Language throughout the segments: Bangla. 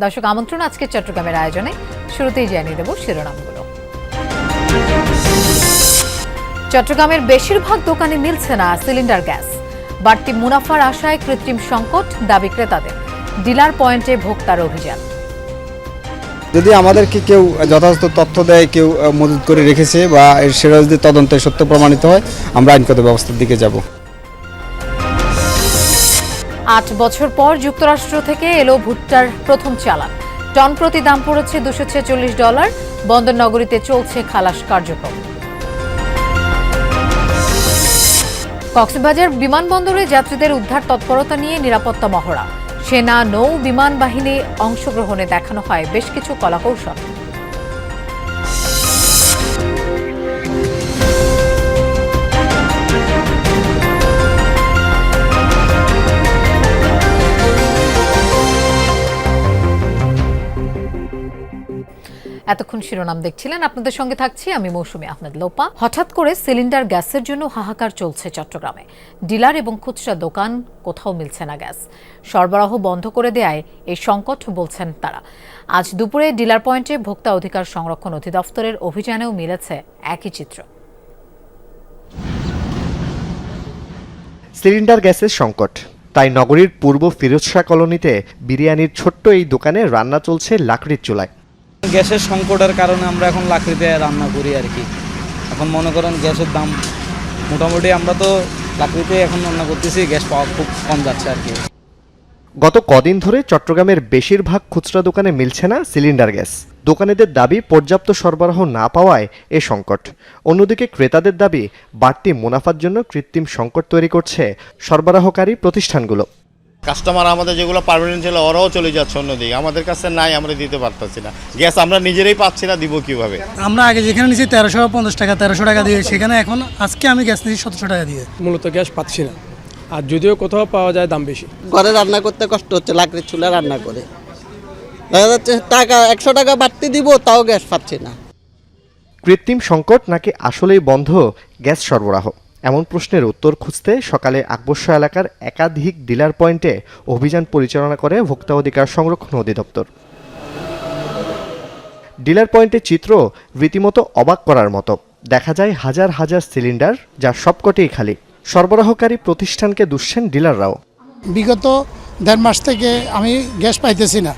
দর্শক আমন্ত্রণ আজকে চট্টগ্রামের আয়োজনে শুরুতেই জানিয়ে দেব শিরোনামগুলো। চট্টগ্রামের বেশিরভাগ দোকানে মিলছে না সিলিন্ডার গ্যাস, বাড়তি মুনাফার আশায় কৃত্রিম সংকট, দাবি ক্রেতাদের। ডিলার পয়েন্টে ভোক্তার অভিযান। যদি আমাদেরকে কেউ যথাযথ তথ্য দেয়, কেউ মজুত করে রেখেছে বা সেটা যদি তদন্তে সত্য প্রমাণিত হয়, আমরা আইনগত ব্যবস্থার দিকে যাব। ৮ বছর পর যুক্তরাষ্ট্র থেকে এলো ভুট্টার প্রথম চালান। টন প্রতি দাম পড়েছে $246। বন্দর নগরীতে চলছে খালাস কার্যক্রম। কক্সবাজার বিমানবন্দরে যাত্রীদের উদ্ধার তৎপরতা নিয়ে নিরাপত্তা মহড়া। সেনা, নৌ বিমান বাহিনী অংশগ্রহণে দেখানো হয় বেশ কিছু কলাকৌশল। এতক্ষণ শিরোনাম দেখছিলেন, আপনাদের সঙ্গে থাকছি আমি মৌসুমী আহমেদ লোপা। হঠাৎ করে সিলিন্ডার গ্যাসের জন্য হাহাকার চলছে চট্টগ্রামে। ডিলার এবং খুচরা দোকান কোথাও মিলছে না গ্যাস। সরবরাহ বন্ধ করে দেয়ায় এই সংকট বলছেন তারা। আজ দুপুরে ডিলার পয়েন্টে ভোক্তা অধিকার সংরক্ষণ অধিদপ্তরের অভিযানেও মিলেছে একই চিত্র। সিলিন্ডার গ্যাসের সংকট, তাই নগরীর পূর্ব ফিরোজ শাহ কলোনিতে বিরিয়ানির ছোট্ট এই দোকানে রান্না চলছে লাকড়ির চুলায়। গ্যাসের সংকটের কারণে আমরা এখন লাকড়িতে রান্না করি আর কি। এখন মনে করেন গ্যাসের দাম মোটামুটি, আমরা তো লাকড়িতে এখন রান্না করতেছি, গ্যাস পাওয়া খুব কম যাচ্ছে আর কি। গত কদিন ধরে চট্টগ্রামের বেশিরভাগ খুচরা দোকানে মিলছে না সিলিন্ডার গ্যাস। দোকানিদের দাবি পর্যাপ্ত সরবরাহ না পাওয়ায় এ সংকট। অন্যদিকে ক্রেতাদের দাবি বাড়তি মুনাফার জন্য কৃত্রিম সংকট তৈরি করছে সরবরাহকারী প্রতিষ্ঠানগুলো। কাস্টমার আমাদের যেগুলো পার্মানেন্ট ছিল ওরাও চলে যাচ্ছে অন্যদিকে, আমাদের কাছে নাই, আমরা দিতে পারতেছি না গ্যাস, আমরা নিজেরাই পাচ্ছি না, দিব কিভাবে? আমরা আগে যেখানে নিয়েছি 1350 টাকা 1300 টাকা দিয়ে, সেখানে এখন আজকে আমি গ্যাস নিয়েছি 1700 টাকা দিয়ে। মূলত গ্যাস পাচ্ছি না, আর যদিও কোথাও পাওয়া যায় দাম বেশি। ঘরে রান্না করতে কষ্ট হচ্ছে, লাকড়ির চুলা রান্না করে দেখা যাচ্ছে টাকা 100 টাকা বাড়তি দিব, তাও গ্যাস পাচ্ছি না। কৃত্রিম সংকট নাকি আসলেই বন্ধ গ্যাস সরবরাহ, এমন প্রশ্নের উত্তর খুঁজতে সকালে আকবর্ষা এলাকার একাধিক ডিলার পয়েন্টে অভিযান পরিচালনা করে ভোক্তা অধিকার সংরক্ষণ অধিদপ্তর। ডিলার পয়েন্টের চিত্র রীতিমতো অবাক করার মতো। দেখা যায় হাজার হাজার সিলিন্ডার, যার সবকটিই খালি। সরবরাহকারী প্রতিষ্ঠানকে দুষছেন ডিলাররাও। বিগত 1.5 মাস থেকে আমি গ্যাস পাইতেছি না,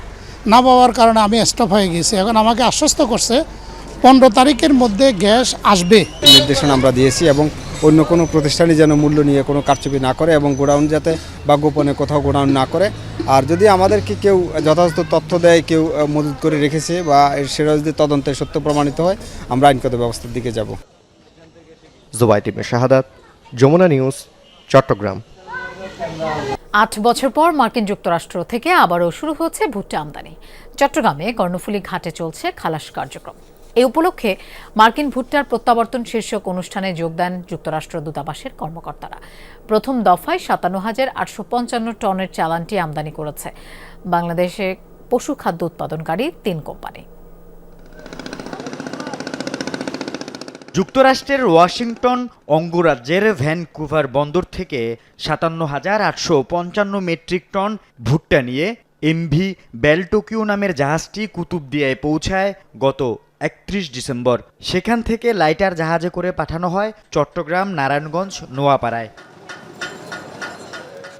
না পাওয়ার কারণে আমি স্টপ হয়ে গেছি। এখন আমাকে আশ্বস্ত করছে 15 তারিখের মধ্যে গ্যাস আসবে। নির্দেশনা আমরা দিয়েছি এবং অন্য কোনো প্রতিষ্ঠানই যেন মূল্য নিয়ে কোনো কারচুপি না করে এবং গোডাউন যাতে বা গোপনে কোথাও গোডাউন না করে। আর যদি আমাদেরকে কেউ যথাযথ তথ্য দেয়, কেউ মজুত করে রেখেছে বা সেটা যদি তদন্তে সত্য প্রমাণিত হয়, আমরা আইনগত ব্যবস্থার দিকে যাব। জুবাইর ইবনে শাহাদাত, যমুনা নিউজ, চট্টগ্রাম। ৮ বছর পর মার্কিন যুক্তরাষ্ট্র থেকে আবারও শুরু হচ্ছে ভুট্টা আমদানি। চট্টগ্রামে কর্ণফুলী ঘাটে চলছে খালাস কার্যক্রম। এই উপলক্ষে মার্কিন ভুট্টার প্রত্যাবর্তন শীর্ষক অনুষ্ঠানে যোগ দেন যুক্তরাষ্ট্র দূতাবাসের কর্মকর্তারা। প্রথম দফায় ৫৭,৮৫৫ টনের চালানটি আমদানি করেছে বাংলাদেশে পশু খাদ্য উৎপাদনকারী ৩ কোম্পানি। যুক্তরাষ্ট্রের ওয়াশিংটন অঙ্গরাজ্যের ভ্যানকুভার বন্দর থেকে ৫৭,৮৫৫ মেট্রিক টন ভুট্টা নিয়ে এমভি বেলটোকিও নামের জাহাজটি কুতুবদিয়ায় পৌঁছায় গত ৩১ ডিসেম্বর। সেখান থেকে লাইটার জাহাজে করে পাঠানো হয় চট্টগ্রাম, নারায়ণগঞ্জ, নোয়াপাড়ায়।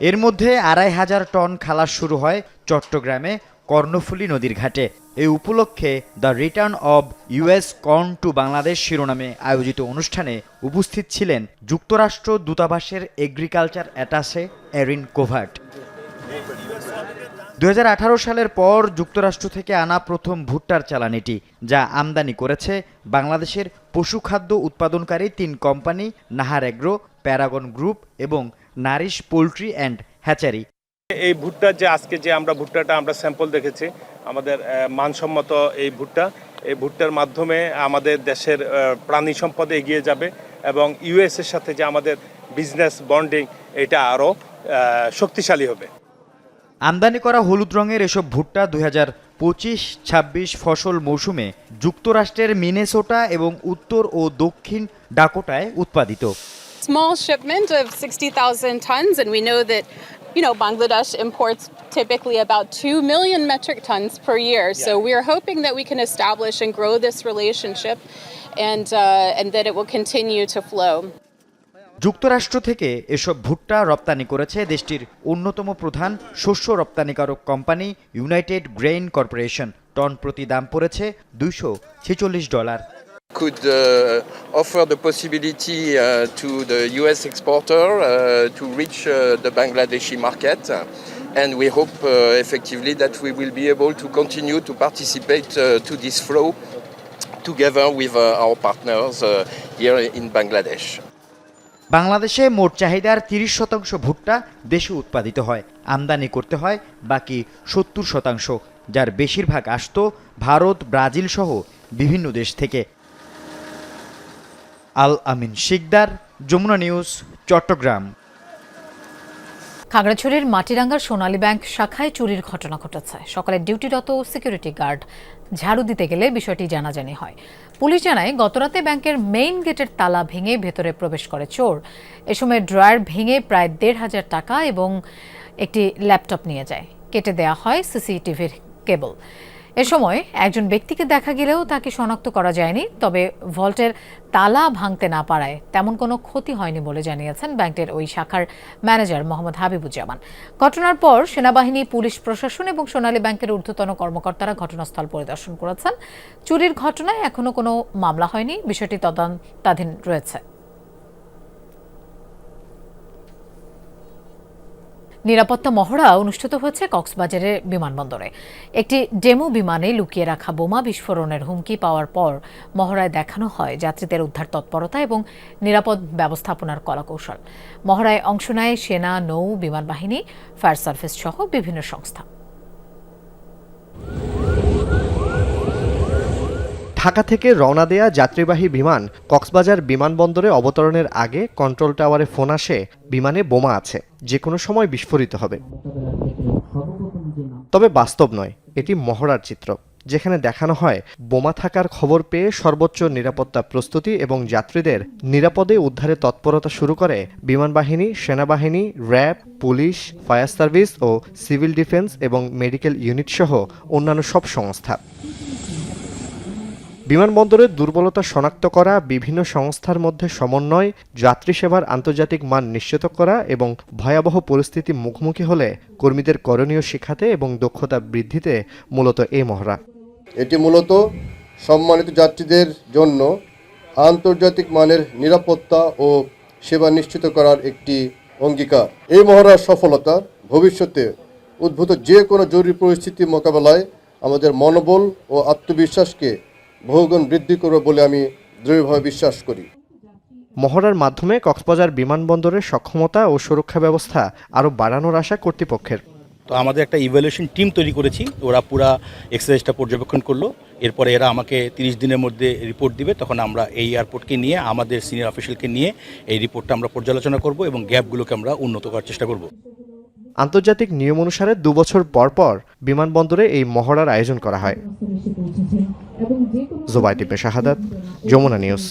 এর মধ্যে ২৫০০ টন খালাস শুরু হয় চট্টগ্রামে কর্ণফুলী নদীর ঘাটে। এই উপলক্ষে the return of US corn to Bangladesh শিরোনামে আয়োজিত অনুষ্ঠানে উপস্থিত ছিলেন যুক্তরাষ্ট্র দূতাবাসের এগ্রিকালচার অ্যাটাশে এরিন কোভার্ট। ২০১৮ সালের পর যুক্তরাষ্ট্র থেকে আনা প্রথম ভুট্টার চালানিটি, যা আমদানি করেছে বাংলাদেশের পশুখাদ্য উৎপাদনকারী ৩ company Nahar agro, Paragon group এবং নারিশ পোল্ট্রি অ্যান্ড হ্যাচারি। এই ভুট্টার যে আজকে যে আমরা ভুট্টাটা আমরা স্যাম্পল দেখেছি, আমাদের মানসম্মত এই ভুট্টার মাধ্যমে আমাদের দেশের প্রাণী সম্পদে এগিয়ে যাবে এবং ইউএসের সাথে যে আমাদের বিজনেস বন্ডিং, এটা আরও শক্তিশালী হবে। আমদানি করা হলুদ রঙের এসব ভুট্টা ২০২৫-২৬ ফসল মৌসুমে যুক্তরাষ্ট্রের মিনেসোটা এবং উত্তর ও দক্ষিণ ডাকোটায় উৎপাদিত। Small shipment of 60,000 tons, and we know that Bangladesh imports typically about 2 million metric tons per year. So we are hoping that we can establish and grow this relationship and that it will continue to flow. যুক্তরাষ্ট্র থেকে এসব ভুট্টা রপ্তানি করেছে দেশটির অন্যতম প্রধান শস্য রপ্তানিকারক company United Grain Corporation. Ton প্রতি দাম পড়েছে $246। Could offer the possibility to the US exporter to reach the Bangladeshi market, and we hope effectively that we will be able to continue to participate to this flow together with our partners here in Bangladesh. বাংলাদেশে মোট চাহিদার 30% ভুট্টা দেশে উৎপাদিত হয়, আমদানি করতে হয় বাকি 70%, যার বেশিরভাগ আসতো ভারত, ব্রাজিল সহ বিভিন্ন দেশ থেকে। আল আমিন শিকদার, যমুনা নিউজ, চট্টগ্রাম। খাগড়াছড়ির মাটিরাঙ্গার সোনালী ব্যাংক শাখায় চুরির ঘটনা ঘটেছে। সকালে ডিউটিরত সিকিউরিটি গার্ড ঝাড়ু দিতে গেলে বিষয়টি জানাজানি হয়। পুলিশ জানায় গতরাতে ব্যাংকের মেইন গেটের তালা ভেঙে ভেতরে প্রবেশ করে চোর। এ সময় ড্রয়ার ভেঙে প্রায় 1,500 টাকা এবং একটি ল্যাপটপ নিয়ে যায়। কেটে দেয়া হয় সিসিটিভির কেবল। এ সময় একজন ব্যক্তিকে দেখা গেলেও তাকে শনাক্ত করা যায়নি। তবে ভল্টের তালা ভাঙতে না পারায় তেমন কোনো ক্ষতি হয়নি বলে জানিয়েছেন ব্যাংকের ওই শাখার ম্যানেজার মোহাম্মদ হাবিবুজ্জামান। ঘটনার পর সেনাবাহিনী, পুলিশ প্রশাসন এবং সোনালী ব্যাংকের ঊর্ধ্বতন কর্মকর্তারা ঘটনাস্থল পরিদর্শন করেছেন। চুরির ঘটনায় এখনো কোনো মামলা হয়নি, বিষয়টি তদন্তাধীন রয়েছে। নিরাপত্তা মহড়া অনুষ্ঠিত হয়েছে কক্সবাজারের বিমানবন্দরে। একটি ডেমো বিমানে লুকিয়ে রাখা বোমা বিস্ফোরণের হুমকি পাওয়ার পর মহড়ায় দেখানো হয় যাত্রীদের উদ্ধার তৎপরতা এবং নিরাপদ ব্যবস্থাপনার কলাকৌশল। মহড়ায় অংশ নেয় সেনা, নৌ, বিমান বাহিনী, ফায়ার সার্ভিস সহ বিভিন্ন সংস্থা। ঢাকা থেকে রওনা দেয়া যাত্রীবাহী বিমান কক্সবাজার বিমানবন্দরে অবতরণের আগে কন্ট্রোল টাওয়ারে ফোন আসে, বিমানে বোমা আছে, যে কোনো সময় বিস্ফোরিত হবে। তবে বাস্তব নয়, এটি মহড়ার চিত্র, যেখানে দেখানো হয় বোমা থাকার খবর পেয়ে সর্বোচ্চ নিরাপত্তা প্রস্তুতি এবং যাত্রীদের নিরাপদে উদ্ধারে তৎপরতা শুরু করে বিমান বাহিনী, সেনাবাহিনী, র্যাব, পুলিশ, ফায়ার সার্ভিস ও সিভিল ডিফেন্স এবং মেডিকেল ইউনিট সহ অন্যান্য সব সংস্থা। বিমানবন্দরের দুর্বলতা শনাক্ত করা, বিভিন্ন সংস্থার মধ্যে সমন্বয়, যাত্রী সেবার আন্তর্জাতিক মান নিশ্চিত করা এবং ভয়াবহ পরিস্থিতি মুখোমুখি হলে কর্মীদের করণীয় শেখাতে এবং দক্ষতা বৃদ্ধিতে মূলত এই মহড়া। এটি মূলত সম্মানিত যাত্রীদের জন্য আন্তর্জাতিক মানের নিরাপত্তা ও সেবা নিশ্চিত করার একটি অঙ্গীকার। এই মহড়ার সফলতা ভবিষ্যতে উদ্ভূত যে কোনো জরুরি পরিস্থিতি মোকাবেলায় আমাদের মনোবল ও আত্মবিশ্বাসকে বহুগুণ বৃদ্ধি করবে বলে আমি দৃঢ়ভাবে বিশ্বাস করি। মহড়ার মাধ্যমে কক্সবাজার বিমানবন্দরের সক্ষমতা ও সুরক্ষা ব্যবস্থা আরও বাড়ানোর আশা কর্তৃপক্ষের। তো আমাদের একটা ইভ্যালুয়েশন টিম তৈরি করেছি, ওরা পুরা এক্সারসাইজটা পর্যবেক্ষণ করলো। এরপরে এরা আমাকে 30 দিনের মধ্যে রিপোর্ট দিবে, তখন আমরা এই এয়ারপোর্টকে নিয়ে, আমাদের সিনিয়র অফিসিয়ালকে নিয়ে এই রিপোর্টটা আমরা পর্যালোচনা করব এবং গ্যাপগুলোকে আমরা উন্নত করার চেষ্টা করব। আন্তর্জাতিক নিয়ম অনুসারে 2 বছর পর পর বিমানবন্দরে এই মহড়ার আয়োজন করা হয়। জুবাইদ ইবনে শাহাদাত, যমুনা নিউজ।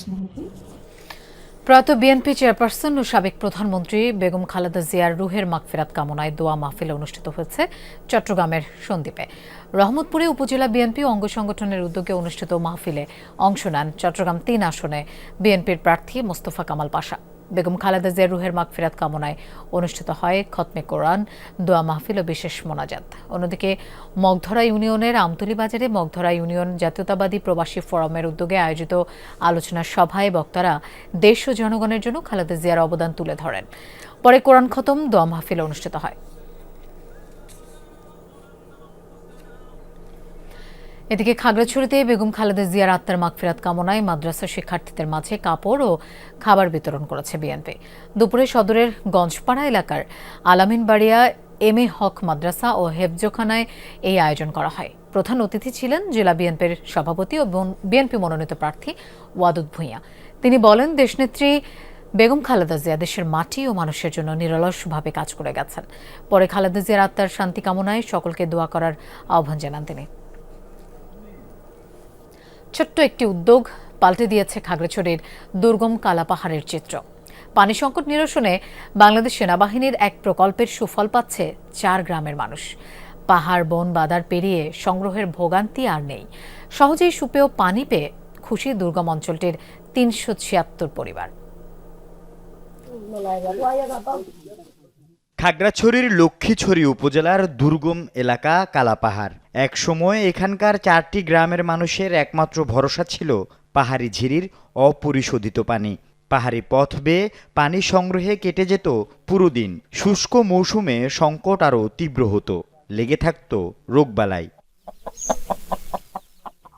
প্রয়াত বিএনপি চেয়ারপারসন ও সাবেক প্রধানমন্ত্রী বেগম খালেদা জিয়ার রুহের মাগফিরাত কামনায় দোয়া মাহফিল অনুষ্ঠিত হয়েছে চট্টগ্রামের সন্দ্বীপে। রহমতপুরে উপজেলা বিএনপি অঙ্গ সংগঠনের উদ্যোগে অনুষ্ঠিত মাহফিলে অংশ নেন চট্টগ্রাম 3 আসনে বিএনপির প্রার্থী মোস্তফা কামাল পাশা। বেগম খালেদা জিয়ার রুহের মাগফিরাত কামনায় অনুষ্ঠিত হয় খতমে কোরআন, দোয়া মাহফিল ও বিশেষ মোনাজাত। অন্যদিকে মগধরা ইউনিয়নের আমতলী বাজারে মগধরা ইউনিয়ন জাতীয়তাবাদী প্রবাসী ফোরামের উদ্যোগে আয়োজিত আলোচনা সভায় বক্তারা দেশ ও জনগণের জন্য খালেদা জিয়ার অবদান তুলে ধরেন। পরে কোরআন খতম, দোয়া মাহফিল অনুষ্ঠিত হয়। এদিকে খাগড়াছড়িতে বেগম খালেদা জিয়ার আত্মার মাগফিরাত কামনায় মাদ্রাসা শিক্ষার্থীদের মাঝে কাপড় ও খাবার বিতরণ করেছে বিএনপি। দুপুরে সদরের গঞ্জপাড়া এলাকার আলামিনবাড়িয়া এম এ হক মাদ্রাসা ও হেফজোখানায় এই আয়োজন করা হয়। প্রধান অতিথি ছিলেন জেলা বিএনপির সভাপতি ও বিএনপি মনোনীত প্রার্থী ওয়াদুদ ভূঁইয়া। তিনি বলেন, দেশনেত্রী বেগম খালেদা জিয়া দেশের মাটি ও মানুষের জন্য নিরলসভাবে কাজ করে গেছেন। পরে খালেদা জিয়ার আত্মার শান্তি কামনায় সকলকে দোয়া করার আহ্বান জানান তিনি। ছোট্ট একটি উদ্যোগ পাল্টে দিয়েছে খাগড়াছড়ির দুর্গম কালাপাহাড়ের চিত্র। পানি সংকট নিরসনে বাংলাদেশ সেনাবাহিনীর এক প্রকল্পের সুফল পাচ্ছে 4 গ্রামের মানুষ। পাহাড় বন বাদার পেরিয়ে সংগ্রহের ভোগান্তি আর নেই। সহজেই সুপেয় পানি পেয়ে খুশি দুর্গম অঞ্চলটির 376 পরিবার। খাগড়াছড়ির লক্ষ্মীছড়ি উপজেলার দুর্গম এলাকা কালাপাহাড়। এক সময় এখানকার 4টি গ্রামের মানুষের একমাত্র ভরসা ছিল পাহাড়ি ঝিরির অপরিশোধিত পানি। পাহাড়ি পথ বেয়ে পানি সংগ্রহে কেটে যেত পুরো দিন। শুষ্ক মৌসুমে সংকট আরও তীব্র হতো, লেগে থাকত রোগবালাই।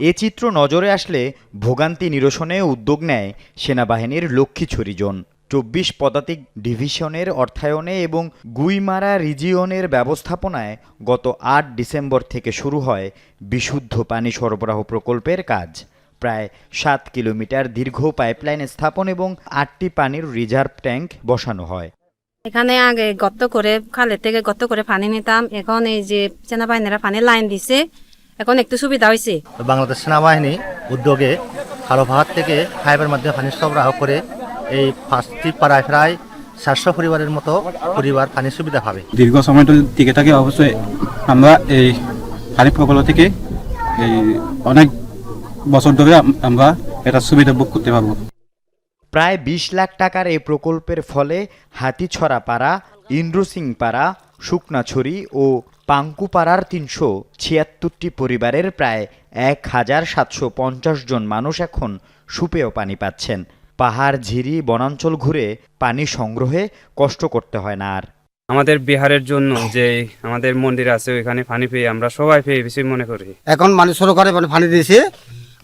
এ চিত্র নজরে আসলে ভোগান্তি নিরসনে উদ্যোগ নেয় সেনাবাহিনীর লক্ষ্মীছড়ি জোন। 24 পদাতিক ডিভিশনের অর্থায়নে এবং গুইমারা রিজিয়নের ব্যবস্থাপনায় গত 8 ডিসেম্বর থেকে শুরু হয় বিশুদ্ধ পানি সরবরাহ প্রকল্পের কাজ। প্রায় 7 কিলোমিটার দীর্ঘ পাইপলাইন স্থাপন এবং 8টি পানির রিজার্ভ ট্যাঙ্ক বসানো হয়। এখানে আগে গর্ত করে, খালের থেকে গর্ত করে পানি নিতাম। এখন এই যে সেনাবাহিনীরা পানির লাইন দিছে, এখন একটু সুবিধা হয়েছে। বাংলাদেশ সেনাবাহিনী উদ্যোগে কালো পাহাড় থেকে পাইপের মাধ্যমে পানি সরবরাহ করে এই 5টি পাড়ায় প্রায় 700 পরিবারের মতো পরিবার পানির সুবিধা পাবে। দীর্ঘ সময় টিকে থাকে অবশ্যই আমরা এই পানি প্রকল্প থেকে এই অনেক বছর ধরে আমরা এটা সুবিধা ভোগ করতে পারবো। প্রায় 20 লাখ টাকার এই প্রকল্পের ফলে হাতিছড়া পাড়া, ইন্দ্রসিং পাড়া, শুকনাছড়ি ও পাঙ্কুপাড়ার 376টি পরিবারের প্রায় 1750 জন মানুষ এখন সুপেয় পানি পাচ্ছেন। পাহাড়, ঝিরি, বনাঞ্চল ঘুরে পানি সংগ্রহে কষ্ট করতে হয় না আর। আমাদের বিহারের জন্য যে আমাদের মন্দির আছে ওইখানে পানি পেয়ে আমরা সবাই পেয়ে বেশি মনে করি। এখন মানে সরকারে মানে পানি দিয়েছে,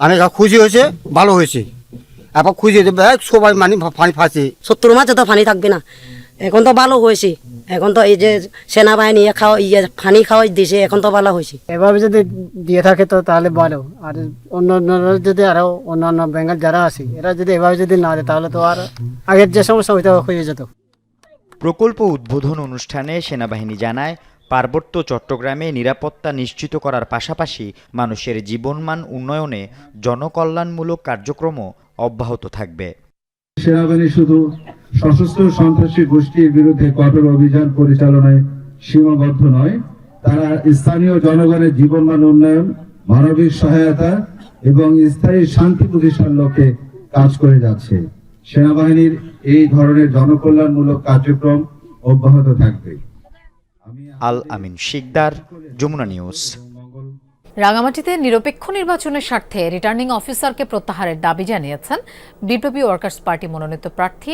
অনেক খুশি হয়েছে, ভালো হয়েছে। এখন খুশি সবাই মানে পানি পাচ্ছে। 70 মাসে তো পানি থাকবে না, এখন তো ভালো হয়েছে। এখন তো এই যে সেনাবাহিনী পানি খাওয়াই দিয়েছে, এখন তো ভালো হয়েছে। এভাবে যদি দিয়ে থাকে তো তাহলে ভালো। আর অন্যান্যরা যদি আরো অন্যান্য বেঙ্গল যারা আছে এরা যদি এভাবে যদি না দেয় তাহলে তো আর আগের যে সমস্যা ওইটা হয়ে যেত। প্রকল্প উদ্বোধন অনুষ্ঠানে সেনাবাহিনী জানায়, পার্বত্য চট্টগ্রামে নিরাপত্তা নিশ্চিত করার পাশাপাশি মানুষের জীবনমান উন্নয়নে জনকল্যাণমূলক কার্যক্রমও অব্যাহত থাকবে। সেনাবাহিনী শুধু সশস্ত্র সন্ত্রাসী গোষ্ঠীর বিরুদ্ধে কঠোর অভিযান পরিচালনায় সীমাবদ্ধ নয়, তারা স্থানীয় জনগণের জীবনমান উন্নয়ন, মানবিক সহায়তা এবং স্থায়ী শান্তি প্রতিষ্ঠার লক্ষ্যে কাজ করে যাচ্ছে। সেনাবাহিনীর এই ধরনের জনকল্যাণমূলক কার্যক্রম অব্যাহত থাকবে। আল আমিন শিকদার, যমুনা নিউজ। রাঙামাটিতে নিরপেক্ষ নির্বাচনের স্বার্থে রিটার্নিং অফিসারকে প্রত্যাহারের দাবি জানিয়েছেন বিপ্লবী ওয়ার্কার্স পার্টি মনোনীত প্রার্থী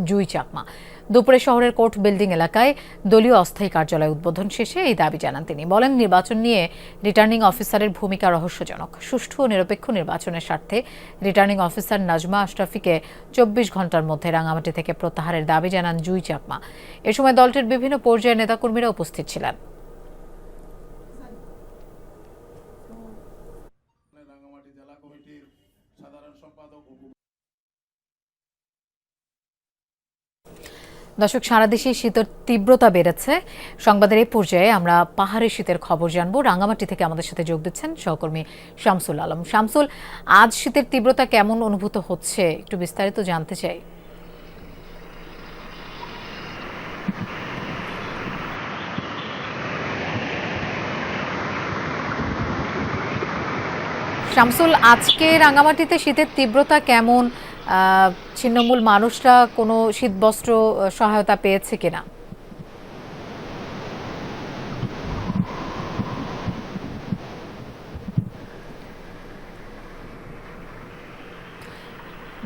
জুই চাকমা। দুপুরে শহরের কোর্ট বিল্ডিং এলাকায় দলীয় অস্থায়ী কার্যালয় উদ্বোধন শেষে এই দাবি জানান তিনি। বলেন, নির্বাচন নিয়ে রিটার্নিং অফিসারের ভূমিকা রহস্যজনক। সুষ্ঠু ও নিরপেক্ষ নির্বাচনের স্বার্থে রিটার্নিং অফিসার নাজমা আশরাফিকে 24 ঘন্টার মধ্যে রাঙামাটি থেকে প্রত্যাহারের দাবি জানান জুই চাকমা। এ সময় দলটির বিভিন্ন পর্যায়ের নেতাকর্মীরা উপস্থিত ছিলেন। দর্শক, সারা দেশে শীতের তীব্রতা বেড়েছে। সংবাদের এই পর্যায়ে আমরা পাহাড়ের শীতের খবর জানবো। রাঙামাটি থেকে আমাদের সাথে যোগ দিচ্ছেন সহকর্মী শামসুল আলম। শামসুল, আজ শীতের তীব্রতা কেমন অনুভূত হচ্ছে একটু বিস্তারিত জানতে চাই। শামসুল, আজকে রাঙামাটিতে শীতের তীব্রতা কেমন? ছিন্নমূল মানুষরা কোনো শীতবস্ত্র সহায়তা পেয়েছে কিনা?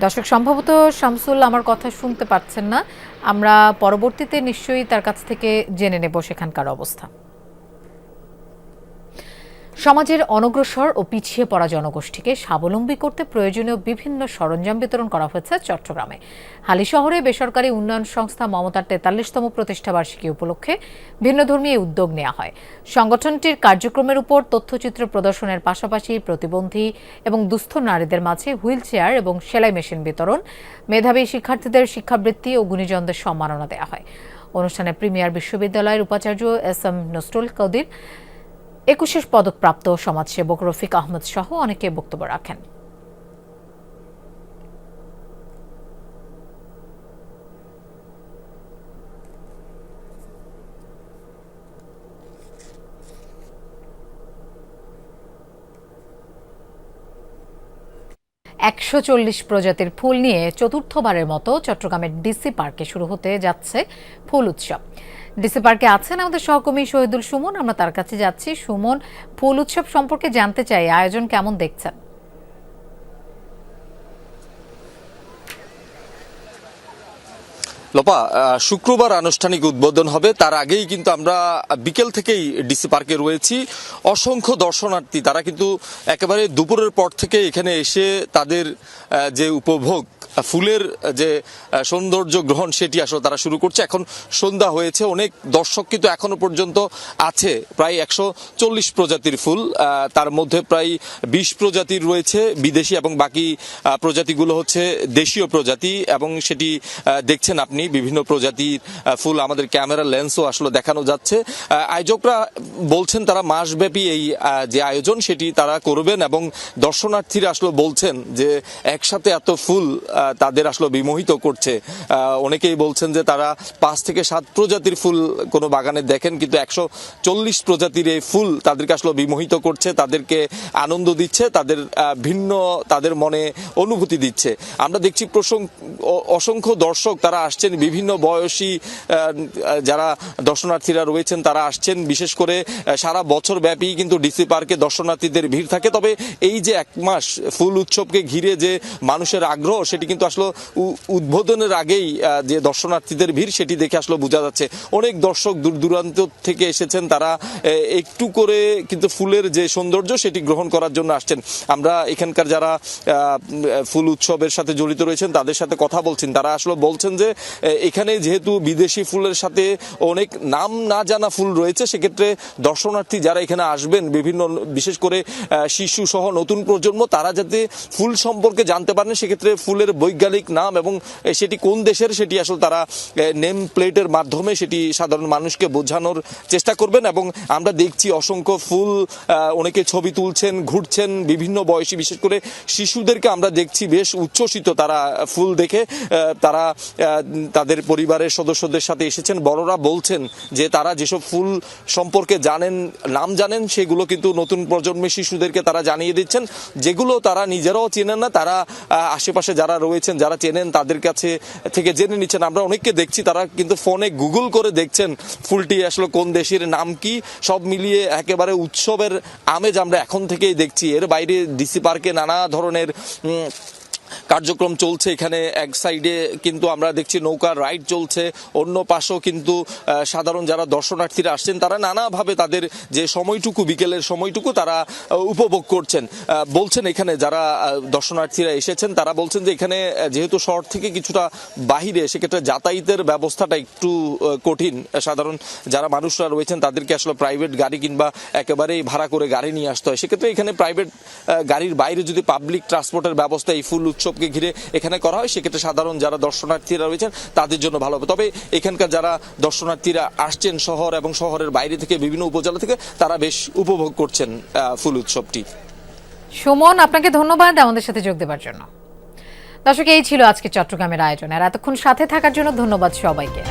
দর্শক, সম্ভবত শামসুল আমার কথা শুনতে পাচ্ছেন না। আমরা পরবর্তীতে নিশ্চয়ই তার কাছ থেকে জেনে নেব সেখানকার অবস্থা। সমাজের অনগ্রসর ও পিছিয়ে পড়া জনগোষ্ঠীকে স্বাবলম্বী করতে প্রয়োজনীয় বিভিন্ন সরঞ্জাম বিতরণ করা হয়েছে চট্টগ্রামে। হালি শহরে বেসরকারি উন্নয়ন সংস্থা মমতার 43তম প্রতিষ্ঠাবার্ষিকী উপলক্ষে ভিন্নধর্মী এই উদ্যোগ নেওয়া হয়। সংগঠনটির কার্যক্রমের উপর তথ্যচিত্র প্রদর্শনের পাশাপাশি প্রতিবন্ধী এবং দুস্থ নারীদের মাঝে হুইল চেয়ার এবং সেলাই মেশিন বিতরণ, মেধাবী শিক্ষার্থীদের শিক্ষাবৃত্তি ও গুণীজনদের সম্মাননা দেওয়া হয়। অনুষ্ঠানে প্রিমিয়ার বিশ্ববিদ্যালয়ের উপাচার্য এস.এম. নসরুল কদির, 21 পদকপ্রাপ্ত সমাজসেবক রফিক আহমদ সহ অনেকে বক্তব্য রাখেন। 140 প্রজাতির ফুল নিয়ে চতুর্থবারের মতো চট্টগ্রামের ডিসি পার্কে শুরু হতে যাচ্ছে ফুল উৎসব। ডিসি পার্কে আছেন আমাদের সহকর্মী শহীদুল সুমন, আমরা তার কাছে যাচ্ছি। সুমন, ফুল উৎসব সম্পর্কে জানতে চাই, আয়োজন কেমন দেখছেন? লোপা, শুক্রবার আনুষ্ঠানিক উদ্বোধন হবে, তার আগেই কিন্তু আমরা বিকেল থেকেই ডিসি পার্কে রয়েছি। অসংখ্য দর্শনার্থী তারা কিন্তু একেবারে দুপুরের পর থেকে এখানে এসে তাদের যে উপভোগ, ফুলের যে সৌন্দর্য গ্রহণ সেটি আসলে তারা শুরু করছে। এখন সন্ধ্যা হয়েছে, অনেক দর্শক কিন্তু এখনো পর্যন্ত আছে। প্রায় 140 প্রজাতির ফুল, তার মধ্যে প্রায় 20 প্রজাতির রয়েছে বিদেশি এবং বাকি প্রজাতিগুলো হচ্ছে দেশীয় প্রজাতি, এবং সেটি দেখছেন আপনি বিভিন্ন প্রজাতির ফুল। আমাদের ক্যামেরা লেন্সও আসলে দেখানো যাচ্ছে। আয়োজকরা বলছেন তারা মাসব্যাপী এই যে আয়োজন সেটি তারা করবেন, এবং দর্শনার্থীরা আসলে বলছেন যে একসাথে এত ফুল তাদের আসলে বিমোহিত করছে। অনেকেই বলছেন যে তারা 5 থেকে 7 প্রজাতির ফুল কোনো বাগানে দেখেন, কিন্তু 140 প্রজাতির এই ফুল তাদেরকে আসলে বিমোহিত করছে, তাদেরকে আনন্দ দিচ্ছে, তাদের ভিন্ন তাদের মনে অনুভূতি দিচ্ছে। আমরা দেখছি অসংখ্য দর্শক তারা আসছেন, বিভিন্ন বয়সী যারা দর্শনার্থীরা রয়েছেন তারা আসছেন। বিশেষ করে সারা বছর ব্যাপী কিন্তু ডিসি পার্কে দর্শনার্থীদের ভিড় থাকে, তবে এই যে 1 মাস ফুল উৎসবকে ঘিরে যে মানুষের আগ্রহ সেটি কিন্তু আসলে উদ্বোধনের আগেই যে দর্শনার্থীদের ভিড় সেটি দেখে আসলে বোঝা যাচ্ছে। অনেক দর্শক দূর দূরান্ত থেকে এসেছেন, তারা একটু করে কিন্তু ফুলের যে সৌন্দর্য সেটি গ্রহণ করার জন্য আসছেন। আমরা এখানকার যারা ফুল উৎসবের সাথে জড়িত রয়েছেন তাদের সাথে কথা বলছেন, তারা আসলে বলছেন যে এখানে যেহেতু বিদেশি ফুলের সাথে অনেক নাম না জানা ফুল রয়েছে, সেক্ষেত্রে দর্শনার্থী যারা এখানে আসবেন, বিভিন্ন বিশেষ করে শিশু সহ নতুন প্রজন্ম, তারা যাতে ফুল সম্পর্কে জানতে পারেন, সেক্ষেত্রে ফুলের বৈজ্ঞানিক নাম এবং সেটি কোন দেশের সেটি আসলে তারা নেম প্লেটের মাধ্যমে সেটি সাধারণ মানুষকে বোঝানোর চেষ্টা করবেন। এবং আমরা দেখছি অসংখ্য ফুল, অনেকে ছবি তুলছেন, ঘুরছেন, বিভিন্ন বয়সী বিশেষ করে শিশুদেরকে আমরা দেখছি বেশ উচ্ছ্বসিত তারা ফুল দেখে। তারা তাদের পরিবারের সদস্যদের সাথে এসেছেন। বড়রা বলছেন যে তারা যেসব ফুল সম্পর্কে জানেন, নাম জানেন, সেগুলো কিন্তু নতুন প্রজন্মের শিশুদেরকে তারা জানিয়ে দিচ্ছেন, যেগুলো তারা নিজেরাও চেনেন না, তারা আশেপাশে যারা রয়েছেন যারা চেনেন তাদের কাছে থেকে জেনে নিচ্ছেন। আমরা অনেককে দেখছি তারা কিন্তু ফোনে গুগল করে দেখছেন ফুলটি আসলে কোন দেশের, নাম কি, সব মিলিয়ে একেবারে উৎসবের আমেজ আমরা এখন থেকেই দেখছি। এর বাইরে ডিসি পার্কে নানা ধরনের কার্যক্রম চলছে। এখানে এক সাইডে কিন্তু আমরা দেখছি নৌকা রাইড চলছে, অন্য পাশেও কিন্তু সাধারণ যারা দর্শনার্থীরা আসছেন তারা নানাভাবে তাদের যে সময়টুকু, বিকেলের সময়টুকু তারা উপভোগ করছেন। বলছেন এখানে যারা দর্শনার্থীরা এসেছেন তারা বলছেন যে এখানে যেহেতু শহর থেকে কিছুটা বাহিরে, সেক্ষেত্রে যাতায়াতের ব্যবস্থাটা একটু কঠিন। সাধারণ যারা মানুষরা রয়েছেন তাদেরকে আসলে প্রাইভেট গাড়ি কিংবা একেবারেই ভাড়া করে গাড়ি নিয়ে আসতে হয়। সেক্ষেত্রে এখানে প্রাইভেট গাড়ির বাইরে যদি পাবলিক ট্রান্সপোর্টের ব্যবস্থা এই ফুল উৎসবকে ঘিরে এখানে করা হয়, সেক্ষেত্রে সাধারণ যারা দর্শনার্থীরা রয়েছেন তাদের জন্য ভালো হবে। তবে এখানকার যারা দর্শনার্থীরা আসছেন শহর এবং শহরের বাইরে থেকে, বিভিন্ন উপজেলা থেকে, তারা বেশ উপভোগ করছেন ফুল উৎসবটি। সুমন, আপনাকে ধন্যবাদ আমাদের সাথে যোগ দেওয়ার জন্য। দর্শক, এই ছিল আজকে চট্টগ্রামের আয়োজন, আর এতক্ষণ সাথে থাকার জন্য ধন্যবাদ সবাইকে।